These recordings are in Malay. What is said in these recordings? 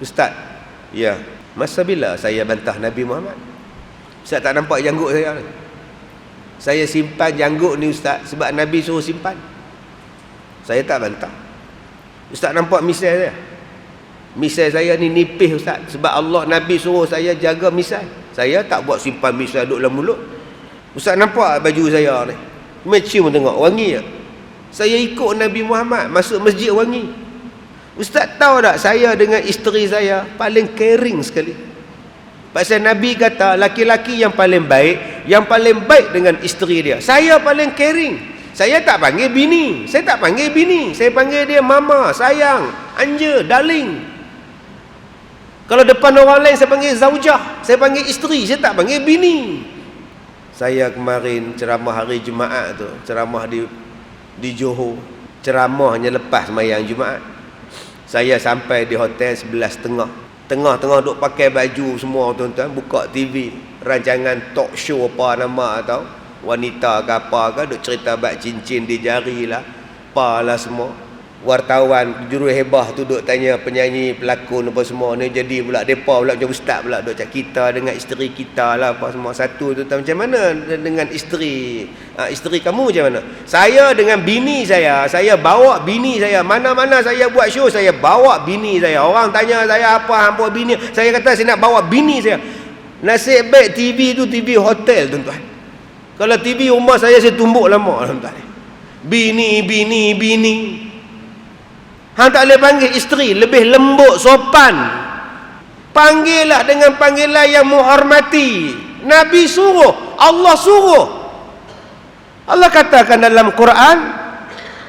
Ustaz, ya, masa bila saya bantah Nabi Muhammad? Ustaz tak nampak janggut saya ni? Saya simpan janggut ni Ustaz sebab Nabi suruh simpan. Saya tak bantah. Ustaz nampak misai saya? Misai saya ni nipis Ustaz sebab Allah Nabi suruh saya jaga misai. Saya tak buat simpan misai duduk dalam mulut. Ustaz nampak baju saya ni? Cium tengok, wangi tak? Saya ikut Nabi Muhammad, masuk masjid wangi. Ustaz tahu tak, saya dengan isteri saya paling caring sekali. Pasal Nabi kata laki-laki yang paling baik dengan isteri dia. Saya paling caring. Saya tak panggil bini, saya panggil dia mama, sayang, anja, darling. Kalau depan orang lain saya panggil zaujah, saya panggil isteri, saya tak panggil bini. Saya kemarin ceramah hari Jumaat tu, ceramah di Johor, ceramahnya lepas sembahyang Jumaat. Saya sampai di hotel 11.30. Tengah-tengah duk pakai baju semua tuan-tuan, buka TV, rancangan talk show apa nama atau wanita ke apa ke, duk cerita bab cincin di jari lah, apalah semua. Wartawan juru hebah tu duk tanya penyanyi, pelakon apa semua ni, jadi pula depa pula macam ustaz pula duk cakap kita dengan isteri kita lah apa semua. Satu tu macam mana dengan isteri, isteri kamu macam mana? Saya dengan bini saya bawa bini saya mana-mana saya buat show, saya bawa bini saya. Orang tanya saya apa hang bawa bini, saya kata saya nak bawa bini saya. Nasib baik TV tu TV hotel tuan-tuan. Kalau TV rumah saya tumbuk lama tuan-tuan. Bini. Hang tak boleh panggil isteri, lebih lembut, sopan. Panggillah dengan panggilan yang menghormati. Nabi suruh, Allah suruh. Allah katakan dalam Quran,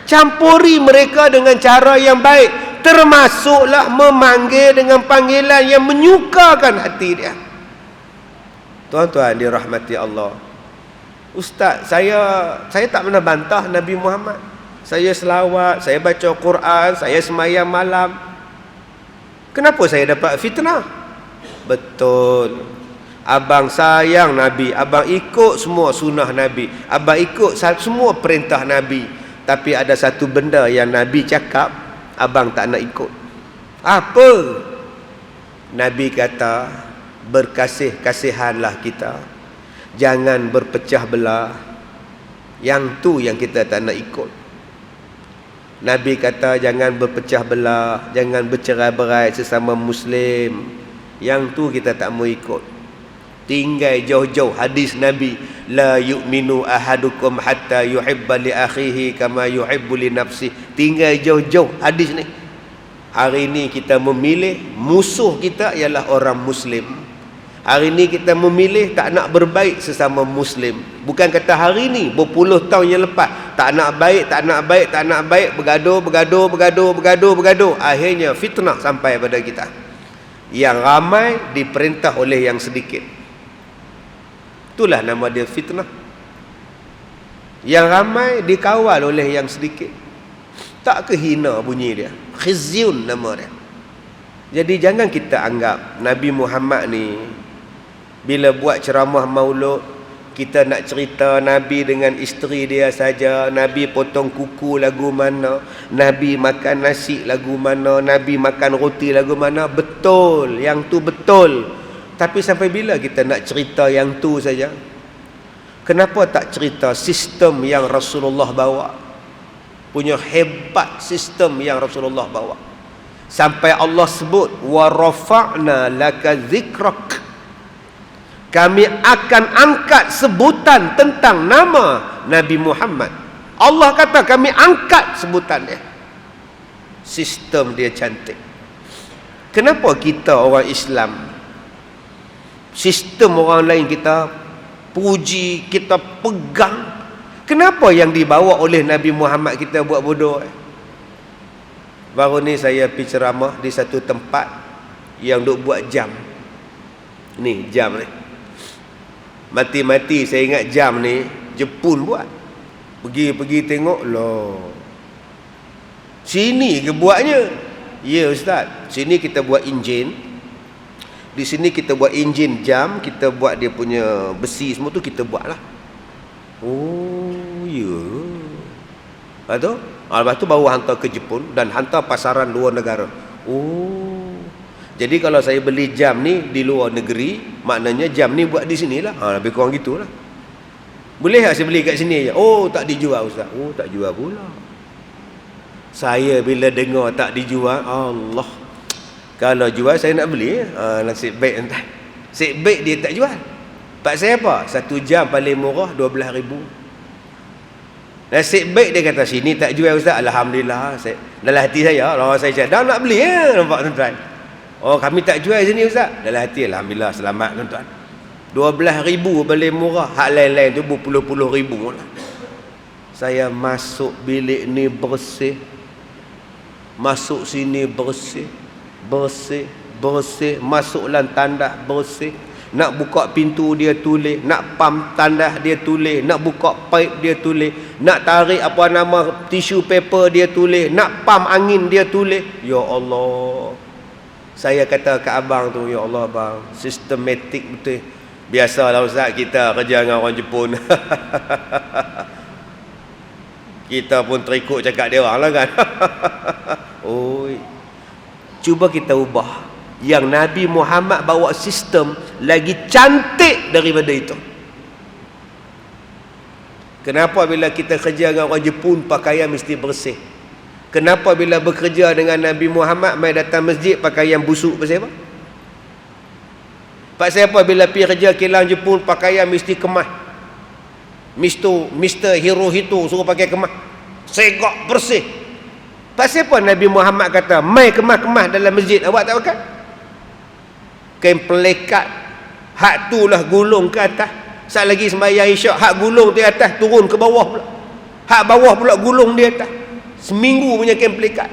campuri mereka dengan cara yang baik, termasuklah memanggil dengan panggilan yang menyukakan hati dia. Tuan-tuan dirahmati Allah. Ustaz, saya tak pernah bantah Nabi Muhammad. Saya selawat, saya baca Quran, saya sembahyang malam. Kenapa saya dapat fitnah? Betul. Abang sayang Nabi, abang ikut semua sunnah Nabi, abang ikut semua perintah Nabi. Tapi ada satu benda yang Nabi cakap, abang tak nak ikut. Apa? Nabi kata, berkasih-kasihanlah kita, jangan berpecah belah. Yang tu yang kita tak nak ikut. Nabi kata jangan berpecah belah, jangan bercerai-berai sesama Muslim. Yang tu kita tak mau ikut. Tinggal jauh-jauh hadis Nabi, la yu'minu ahadukum hatta yuhibba li akhihi kama yuhibbu li nafsi. Tinggal jauh-jauh hadis ni. Hari ini kita memilih musuh kita ialah orang Muslim. Hari ini kita memilih tak nak berbaik sesama Muslim. Bukan kata hari ini, berpuluh tahun yang lepas tak nak baik, bergaduh. Akhirnya fitnah sampai pada kita. Yang ramai diperintah oleh yang sedikit. Itulah nama dia fitnah. Yang ramai dikawal oleh yang sedikit. Tak kehina bunyi dia. Khizyun nama dia. Jadi jangan kita anggap Nabi Muhammad ni bila buat ceramah maulud, kita nak cerita Nabi dengan isteri dia saja, Nabi potong kuku lagu mana, Nabi makan nasi lagu mana, Nabi makan roti lagu mana. Betul, yang tu betul. Tapi sampai bila kita nak cerita yang tu saja? Kenapa tak cerita sistem yang Rasulullah bawa? Punya hebat sistem yang Rasulullah bawa. Sampai Allah sebut, wa rafa'na laka dzikrak. Kami akan angkat sebutan tentang nama Nabi Muhammad. Allah kata kami angkat sebutan dia. Sistem dia cantik. Kenapa kita orang Islam, sistem orang lain kita puji, kita pegang, kenapa yang dibawa oleh Nabi Muhammad kita buat bodoh? Baru ni saya pergi ceramah di satu tempat yang duk buat jam. Ni jam ni. Mati-mati saya ingat jam ni Jepun buat. Pergi tengok, loh, sini ke buatnya? Ya ustaz, sini kita buat enjin, di sini kita buat enjin jam, kita buat dia punya besi semua tu kita buat lah. Oh ya. Lepas tu baru hantar ke Jepun dan hantar pasaran luar negara. Oh, Jadi kalau saya beli jam ni di luar negeri, maknanya jam ni buat di sinilah. Lebih kurang gitulah. Boleh tak saya beli kat sini je? Oh, tak dijual ustaz. Oh, tak jual pula. Saya bila dengar tak dijual, Allah. Kalau jual saya nak beli. Nasib baik entah. Nasib baik dia tak jual. Pasal apa? Satu jam paling murah 12,000. Nasib baik dia kata sini tak jual ustaz. Alhamdulillah. Dalam hati saya, kalau saya cakap dah nak beli nampak tuan-tuan. Oh, kami tak jual sini ustaz. Dalam hati alhamdulillah selamat tuan-tuan. 12,000 paling murah. Hak lain-lain tu berpuluh-puluh ribu lah. Saya masuk bilik ni bersih. Masuk sini bersih. Bersih. Masuk dalam tandas bersih. Nak buka pintu dia tulis, nak pam tandas dia tulis, nak buka pipe dia tulis, nak tarik apa nama tisu paper dia tulis, nak pam angin dia tulis. Ya Allah. Saya kata ke abang tu, ya Allah bang, sistematik betul. Biasalah ustaz, kita kerja dengan orang Jepun. Kita pun terikut cakap dia orang lah kan. Oi. Cuba kita ubah. Yang Nabi Muhammad bawa sistem lagi cantik daripada itu. Kenapa bila kita kerja dengan orang Jepun pakaian mesti bersih? Kenapa bila bekerja dengan Nabi Muhammad mai datang masjid pakaian busuk pasal apa? Pasal apa bila pergi kerja kilang Jepun pakaian mesti kemas? Mr. Hirohito suruh pakai kemas. Segak bersih. Pasal apa Nabi Muhammad kata mai kemas-kemas dalam masjid awak tak pakai? Kain pelekat hak tu lah gulung ke atas. Sat lagi sembahyang isyak hak gulung di atas turun ke bawah pula. Hak bawah pula gulung di atas. Seminggu punya kain pelekat.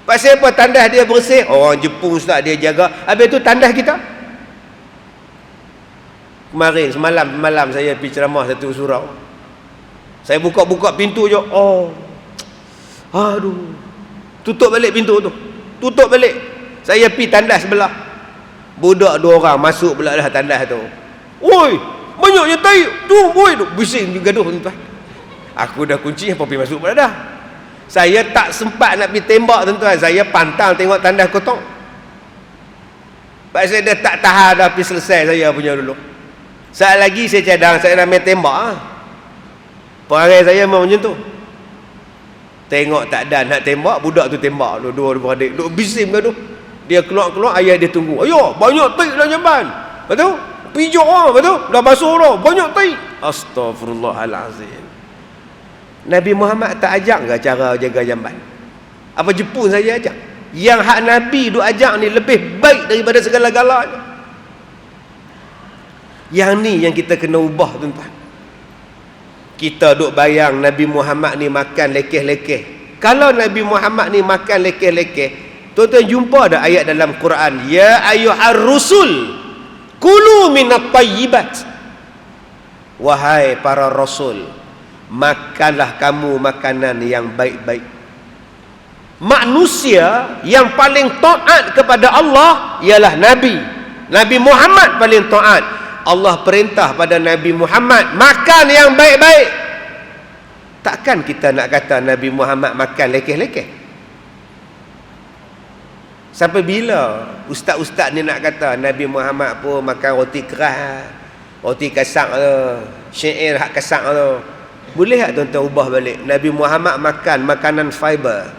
Pasal apa tandas dia bersih? Orang Jepun ustaz dia jaga. Habis tu tandas kita. Kemarin semalam saya pergi ceramah satu surau. Saya buka-buka pintu je. Oh. Aduh. Tutup balik pintu tu. Tutup balik. Saya pergi tandas sebelah. Budak 2 orang masuk pula dah tandas tu. Oi, banyaknya tai. Tu, oi, bising gaduh tuan-tuan. Aku dah kunci apa pergi masuk pula dah. Saya tak sempat nak pergi tembak tuan-tuan. Saya pantang tengok tandas kosong. Pasal dia tak tahan dah pergi selesai saya punya dulu. Saat lagi saya cadang, saya nak main tembak. Perangai saya memang macam tu. Tengok tak ada nak tembak, budak tu tembak. Dua beradik duk bising gaduh. Dia keluar, ayah dia tunggu. Ayo, banyak tai dalam jamban. Betul? Pijak orang, betul? Dah basuh dah, banyak tai. Astaghfirullahalazim. Nabi Muhammad tak ajak ke cara jaga jamban? Apa Jepun saja ajak? Yang hak Nabi duk ajak ni lebih baik daripada segala-galanya. Yang ni yang kita kena ubah tuan-tuan. Kita duk bayang Nabi Muhammad ni makan lekeh-lekeh. Kalau Nabi Muhammad ni makan lekeh-lekeh, tuan-tuan jumpa ada ayat dalam Quran, ya ayyuhar rusul kulu minat tayyibat. Wahai para rasul, makanlah kamu makanan yang baik-baik. Manusia yang paling taat kepada Allah ialah Nabi Muhammad paling taat. Allah perintah pada Nabi Muhammad makan yang baik-baik. Takkan kita nak kata Nabi Muhammad makan lekeh-lekeh? Sampai bila ustaz-ustaz ni nak kata Nabi Muhammad pun makan roti keras, roti kasak tu, syair hak kasak tu. Boleh tak tuan-tuan ubah balik? Nabi Muhammad makan makanan fiber.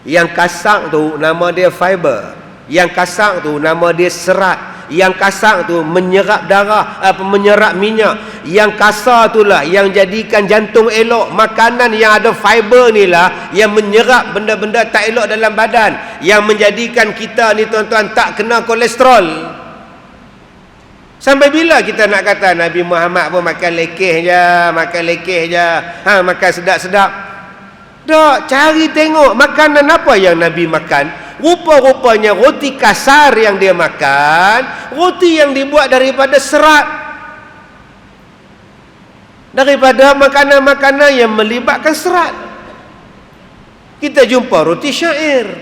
Yang kasak tu nama dia fiber. Yang kasak tu nama dia serat. Yang kasar tu menyerap darah, menyerap minyak. Yang kasar itulah yang jadikan jantung elok. Makanan yang ada fiber ni lah yang menyerap benda-benda tak elok dalam badan, yang menjadikan kita ni tuan-tuan tak kena kolesterol. Sampai bila kita nak kata Nabi Muhammad pun makan lekeh je, makan sedap-sedap? Tak, cari tengok makanan apa yang Nabi makan. Rupa-rupanya roti kasar yang dia makan, roti yang dibuat daripada serat, daripada makanan-makanan yang melibatkan serat. Kita jumpa roti syair,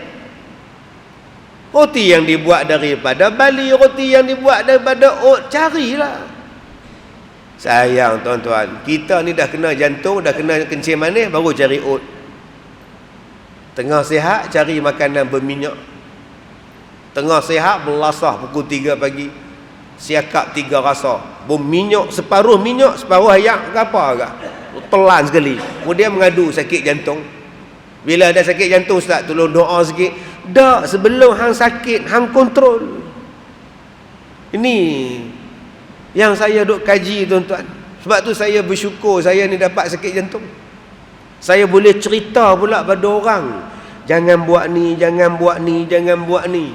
roti yang dibuat daripada bali, roti yang dibuat daripada oat. Carilah. Sayang tuan-tuan, kita ni dah kena jantung, dah kena kencing manis, baru cari oat. Tengah sihat cari makanan berminyak. Tengah sihat belasah pukul 3 pagi. Siakap 3 rasa. Berminyak, separuh minyak, separuh ayak ke apa agak. Pelan sekali. Kemudian mengadu sakit jantung. Bila ada sakit jantung, Ustaz tolong doa sikit. Dak, sebelum hang sakit, hang kontrol. Ini yang saya duk kaji, tuan-tuan. Sebab tu saya bersyukur saya ni dapat sakit jantung. Saya boleh cerita pula pada orang, jangan buat ni, jangan buat ni, jangan buat ni.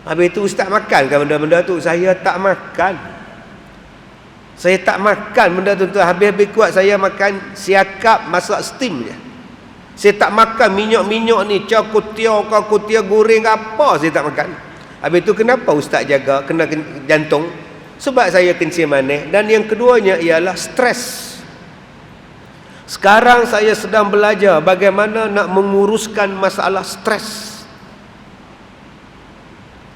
Habis tu Ustaz makan kan benda-benda tu? Saya tak makan. Saya tak makan benda tu. Habis-habis kuat saya makan siakap masak steam je. Saya tak makan minyak-minyak ni, kutia goreng apa, saya tak makan. Habis tu kenapa Ustaz jaga kena jantung? Sebab saya kencing manis. Dan yang keduanya ialah stres. Sekarang saya sedang belajar bagaimana nak menguruskan masalah stres.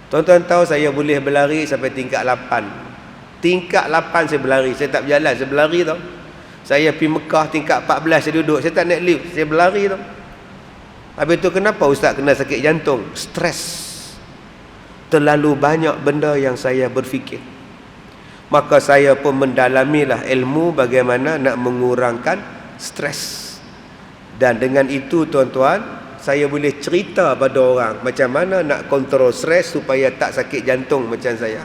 Tuan-tuan tahu saya boleh berlari sampai tingkat 8. Tingkat 8 saya berlari. Saya tak berjalan, saya berlari tau. Saya pergi Mekah tingkat 14 saya duduk. Saya tak naik lift, saya berlari tau. Habis tu kenapa Ustaz kena sakit jantung? Stres. Terlalu banyak benda yang saya berfikir. Maka saya pun mendalamilah ilmu bagaimana nak mengurangkan stres. Dan dengan itu tuan-tuan, saya boleh cerita pada orang macam mana nak kontrol stres supaya tak sakit jantung macam saya.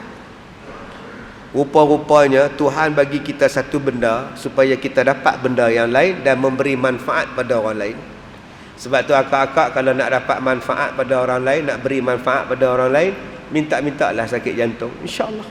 Rupa-rupanya Tuhan bagi kita satu benda supaya kita dapat benda yang lain dan memberi manfaat pada orang lain. Sebab tu akak-akak kalau nak dapat manfaat pada orang lain, nak beri manfaat pada orang lain, minta-mintalah sakit jantung, insya-Allah.